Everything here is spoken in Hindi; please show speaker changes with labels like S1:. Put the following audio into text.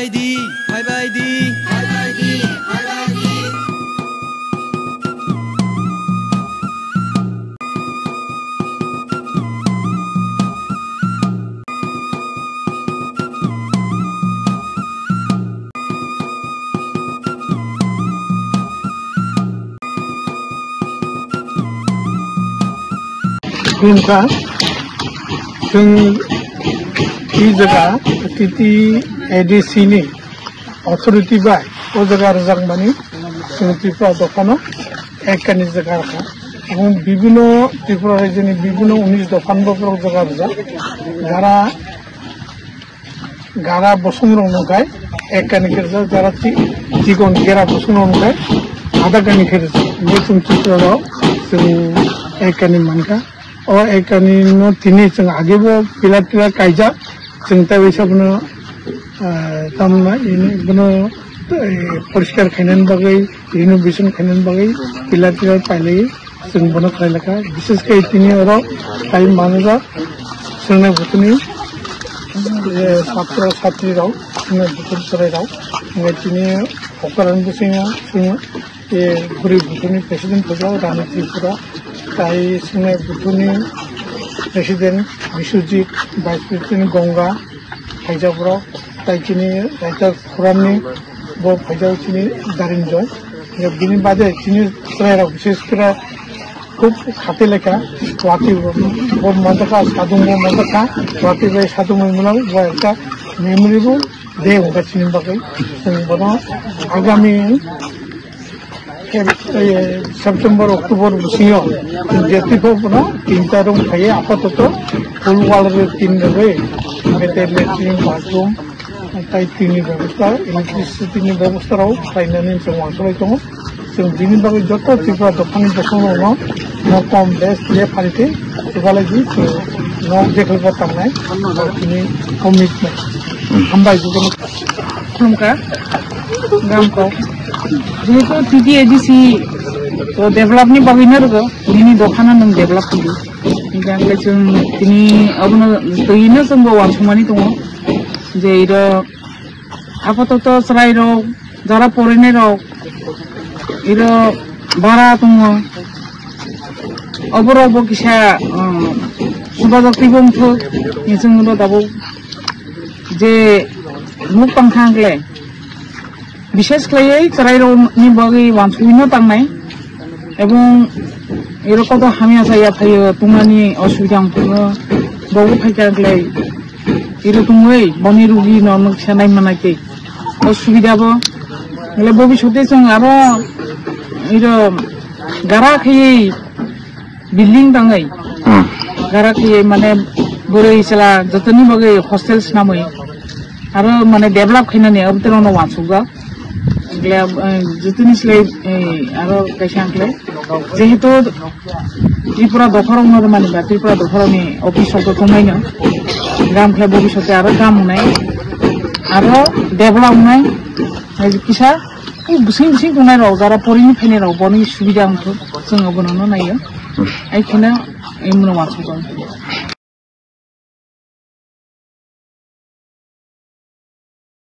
S1: Kunka, jagah titi ADC ni authority by o jagah razak mani Tripura dokano ekani jagah ka এবং বিভিন্ন ত্রিপুরা রাজ্যে বিভিন্ন 19 দোকান বপর জায়গা আছে যারা গারা বসুন অনুগায় একখানি খেলছে যারা চিকন গেরা বসুন অনুগায় আধা কানি খেলছে নতুন ত্রিপুরাও একখানি মানকা ও একখানি তিনি আগেও পিলার টিলার কাইজা চিন্তা হিসাবে তামনা পরিষ্কার খাইনানি বাগै রিনোভেশন খাইনানি বাগै পিলার টিলার পাইলে जों बनो खायलाका विशेष के इतनी और टाइम मानेगा सुनने बुतनी छात्र छात्री राव सुनने बुतन सराय राव इतनी होकरन बुसिंगा सुन ये बुरी बुतनी प्रेसिडेंट हो जाओ रानी त्रिपुरा ताई सुनने बुतनी president Vishwajit vice president Ganga फाइजापुरा ताई चिनी राइटर खुरामनी वो फाइजाव चिनी दारिंजय बिनि बादे चिनी सराय राव विशेष कर खूब खाते लेखा वाती वो मंदका साधु वो मंदका वाती भाई साधु में मिला वो एक मेमोरेबल डे होगा चिन्ह बाकी बनो आगामी सेप्टेम्बर अक्टोबर बुसियो जेती को बनो 3 रूम खाए आपातत फुल वाल रे 3 रहे बेटे लेट्रिन बाथरूम ताई 3 व्यवस्था इलेक्ट्रिसिटी नि व्यवस्था राव फाइनानि जों वासलाय दङ जों बिनि बागै जत त्रिपुरा दखाननि दखानाव no com best ले फालिते वालाजी no देखल बतानाय ini commitment हमबाय जुगन खुमका गाम को जेतो टीटी एजीसी तो डेभलप नि बागैनो रगो बिनि दखाना नों डेभलप खालामो इगांले जों तिनि अबनो तयिनो जों वानसमानि दङ जे इरो आपातत सरायरो जारा परेनेरो इरो बारा दङ अबरावबो किसा सुबाजक्ति बंथो जोंनो दाबो जे मुख पांखांगले विशेष खायै सरायरनि बागै वानसुइनो तांनाय एबं एरकम हामिया जाया फायो तुमानि असुबिदा फङो बावबो फायखांगले एरकमै बनि रुगि नमक सानाय मानायकै असुबिदाबो ले भबिष्यते जों आरो इरो गारा खायै बिल्डिंग दांगै गाराखि माने बोरै चला जतनि बगै हस्टेल्स नामै आरो माने डेभलप खायनानै अबतरनो वासुगा ग्ले जतनि स्ले आरो कायसांखले जेहेतु त्रिपुरा दखरावनो माने त्रिपुरा दखरावनि अफिसाव दथनायनो गामखले भबिष्यते आरो गामनाय आरो डेभलप नाय किसा बुसिं बुसिं दंनाय राव जारा परिनि फैनाय राव बनि सुबिदा जों अबननो नायो आइखिना एमनो वासुगा